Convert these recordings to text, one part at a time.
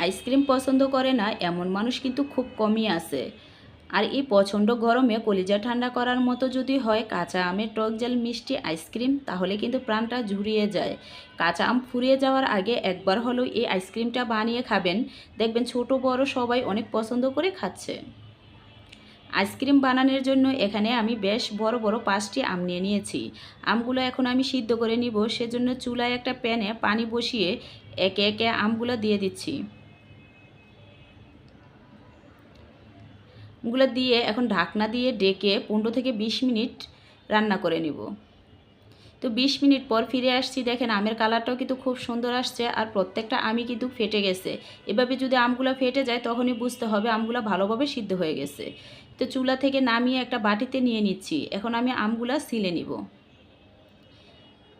Ice cream পছন্দ করে না এমন মানুষ কিন্তু খুব কমই আছে। আর এই প্রচণ্ড গরমে কলিজা ঠান্ডা করার মতো যদি হয় কাঁচা আমের টক ঝাল মিষ্টি আইসক্রিম, তাহলে কিন্তু প্রাণটা জুড়িয়ে যায়। কাঁচা আম ফুরিয়ে যাওয়ার আগে একবার হলেও এই আইসক্রিমটা বানিয়ে খাবেন, দেখবেন ছোট বড় সবাই অনেক পছন্দ করে খাচ্ছে। আইসক্রিম বানানোর জন্য এখানে আমি বেশ বড় বড় 5টি আম নিয়ে নিয়েছি। আমগুলো এখন আমি সিদ্ধ করে নিব, সেজন্য চুলায় একটা প্যানে পানি বসিয়ে একে একে আমগুলো দিয়ে দিচ্ছি। গুলো দিয়ে এখন ঢাকনা দিয়ে ডেকে 15 থেকে 20 মিনিট রান্না করে নিব। তো 20 মিনিট পর ফিরে আসছি, দেখেন আমের কালারটাও কিন্তু খুব সুন্দর আসছে আর প্রত্যেকটা আমই কিন্তু ফেটে গেছে। এভাবে যদি আমগুলো ফেটে যায় তখনই বুঝতে হবে আমগুলো ভালোভাবে সিদ্ধ হয়ে গেছে। তো চুলা থেকে নামিয়ে একটা বাটিতে নিয়ে নিচ্ছি। এখন আমি আমগুলো সিলে নিব।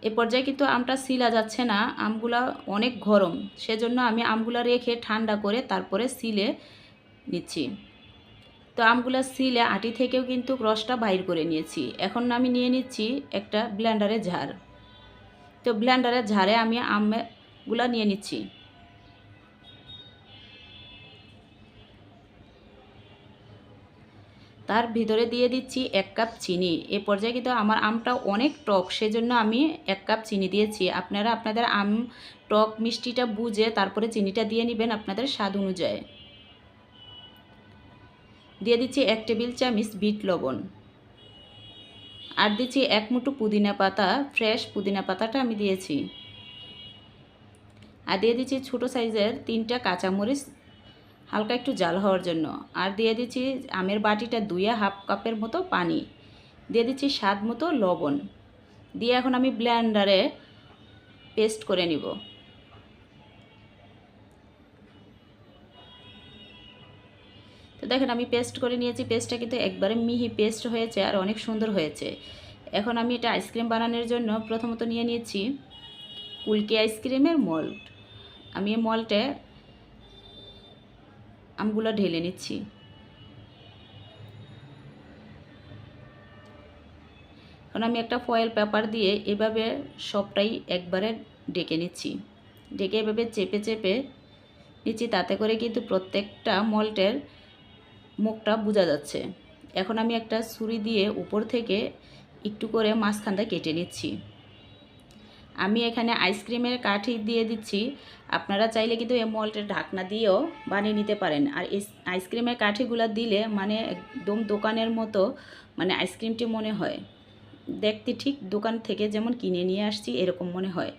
এ পর্যায়ে কিন্তু আমটা সিলা যাচ্ছে না, আমগুলা অনেক গরম, সেজন্য আমি আমগুলা রেখে ঠান্ডা করে তারপরে সিলে নিচ্ছি। তো আমগুলা সিলে আটি থেকেও কিন্তু রসটা বাইর করে নিয়েছি। এখন আমি নিয়ে নিচ্ছি একটা ব্লেন্ডারের ঝাড়। তো ব্লেন্ডারের ঝাড়ে আমি আমগুলা নিয়ে নিচ্ছি। তার ভিতরে দিয়ে দিচ্ছি 1 কাপ চিনি। এ পর্যায়ে কিন্তু আমার আমটা অনেক টক, সেজন্য আমি 1 কাপ চিনি দিয়েছি। আপনারা আপনাদের আম টক মিষ্টিটা বুঝে তারপরে চিনিটা দিয়ে নেবেন আপনাদের স্বাদ অনুযায়ী। দিয়ে দিচ্ছি 1 টেবিল চামচ বিট লবণ। আর দিচ্ছি 1 মুঠো পুদিনা পাতা, ফ্রেশ পুদিনা পাতাটা আমি দিয়েছি। আর দিয়ে দিচ্ছি ছোটো সাইজের 3টা কাঁচামরিচ, হালকা একটু জাল হওয়ার জন্য। আর দিয়ে দিচ্ছি আমের বাটিটা ধুয়ে 1/2 কাপের মতো পানি। দিয়ে দিচ্ছি স্বাদ মতো লবণ। দিয়ে এখন আমি ব্লেন্ডারে পেস্ট করে নিব। তো দেখেন আমি পেস্ট করে নিয়েছি, পেস্টটা কিন্তু একবারে মিহি পেস্ট হয়েছে আর অনেক সুন্দর হয়েছে। এখন আমি এটা আইসক্রিম বানানোর জন্য প্রথমত নিয়ে নিয়েছি কুলকি আইসক্রিমের মোল্ড। আমি এই মোল্ডে আমগুলো ঢেলে নিচ্ছি। এখন আমি একটা ফয়েল পেপার দিয়ে এভাবে সবটাই একবারে ডেকে নিচ্ছি। ডেকে এভাবে চেপে চেপে নিচ্ছি, তাতে করে কিন্তু প্রত্যেকটা মোল্ডের মুখটা বোঝা যাচ্ছে। এখন আমি একটা ছুরি দিয়ে উপর থেকে একটু করে মাঝখানটা কেটে নিচ্ছি। আমি এখানে আইসক্রিমের কাঠি দিয়ে দিচ্ছি, আপনারা চাইলে কিন্তু এই মোল্ডের ঢাকনা দিয়েও বানিয়ে নিতে পারেন। আর এই আইসক্রিমের কাঠিগুলো দিলে মানে একদম দোকানের মতো মানে আইসক্রিমটি মনে হয়, দেখতে ঠিক দোকান থেকে যেমন কিনে নিয়ে আসছি এরকম মনে হয়।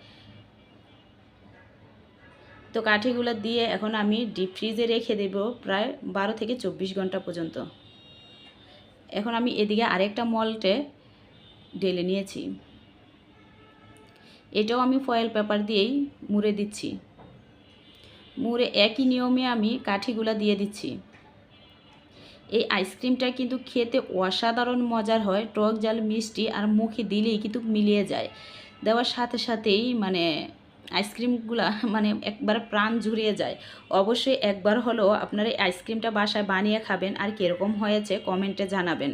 তো কাঠিগুলো দিয়ে এখন আমি ডিপ ফ্রিজে রেখে দেব প্রায় 12 থেকে 24 ঘন্টা পর্যন্ত। এখন আমি এদিকে আরেকটা মোল্ডে ঢেলে নিয়েছি, এটাও আমি ফয়েল পেপার দিয়েই মুড়ে দিচ্ছি। মুড়ে একই নিয়মে আমি কাঠিগুলা দিয়ে দিচ্ছি। এই আইসক্রিমটা কিন্তু খেতে অসাধারণ মজার হয়, টক ঝাল মিষ্টি আর মুখে দিলেই কিন্তু মিলিয়ে যায়। দেওয়ার সাথে সাথেই মানে আইসক্রিমগুলা মানে একবার প্রাণ জুড়িয়ে যায়। অবশ্যই একবার হলেও আপনারা এই আইসক্রিমটা বাসায় বানিয়ে খাবেন আর কীরকম হয়েছে কমেন্টে জানাবেন।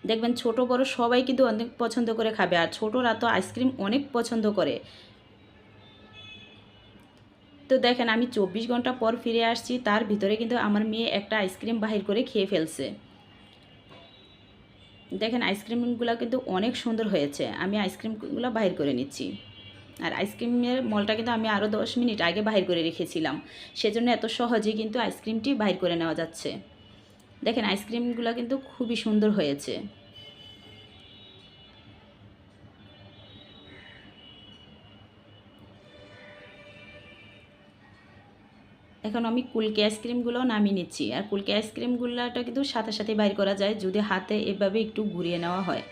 দেখবেন ছোট বড় সবাই কিন্তু অনেক পছন্দ করে খাবে, আর ছোটরা তো আইসক্রিম অনেক পছন্দ করে। তো দেখেন আমি 24 ঘন্টা পর ফিরে আসছি, তার ভিতরে কিন্তু আমার মেয়ে একটা আইসক্রিম বাহির করে খেয়ে ফেলছে। দেখেন আইসক্রিমগুলো কিন্তু অনেক সুন্দর হয়েছে। আমি আইসক্রিমগুলো বাহির করে নিচ্ছি। আর আইসক্রিমের মলটা কিন্তু আমি আরও 10 মিনিট আগে বাহির করে রেখেছিলাম, সেজন্য এত সহজেই কিন্তু আইসক্রিমটি বাহির করে নেওয়া যাচ্ছে। দেখেন আইসক্রিমগুলো কিন্তু খুবই সুন্দর হয়েছে। এখন আমি কুলকি আইসক্রিমগুলো নামিয়ে নিচ্ছি। আর কুলকি আইসক্রিমগুলোটা কিন্তু সাথে সাথে বাইর করা যায় যদি হাতে এভাবে একটু ঘুরিয়ে নেওয়া হয়।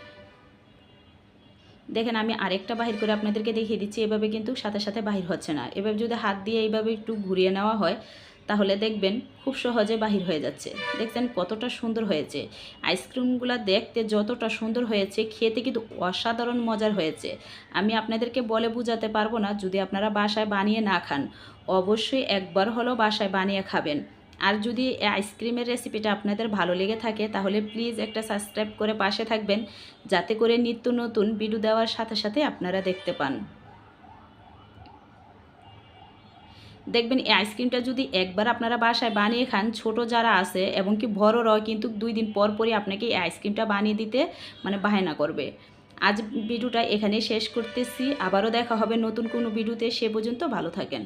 দেখেন আমি আরেকটা বাহির করে আপনাদেরকে দেখিয়ে দিচ্ছি, এভাবে কিন্তু সাথে সাথে বাহির হচ্ছে না। এভাবে যদি হাত দিয়ে এইভাবে একটু ঘুরিয়ে নেওয়া হয় তাহলে দেখবেন খুব সহজে বাহির হয়ে যাচ্ছে। দেখছেন কতটা সুন্দর হয়েছে। আইসক্রিমগুলো দেখতে যতটা সুন্দর হয়েছে খেতে কিন্তু অসাধারণ মজার হয়েছে। আমি আপনাদেরকে বলে বোঝাতে পারবো না, যদি আপনারা বাসায় বানিয়ে না খান অবশ্যই একবার হলেও বাসায় বানিয়ে খাবেন। আর যদি এই আইসক্রিমের রেসিপিটা আপনাদের ভালো লেগে থাকে তাহলে প্লিজ একটা সাবস্ক্রাইব করে পাশে থাকবেন, যাতে করে নিত্য নতুন ভিডিও দেওয়ার সাথে সাথে আপনারা দেখতে পান। দেখবেন এই আইসক্রিমটা যদি একবার আপনারা বাসায় বানিয়ে খান, ছোট যারা আছে এবং কি বড়রাও কিন্তু 2 দিন পর পরই আপনাকে এই আইসক্রিমটা বানিয়ে দিতে মানে বাহানা করবে। আজ ভিডিওটা এখানেই শেষ করতেছি। আবারও দেখা হবে নতুন কোনো ভিডিওতে। সে পর্যন্ত ভালো থাকেন।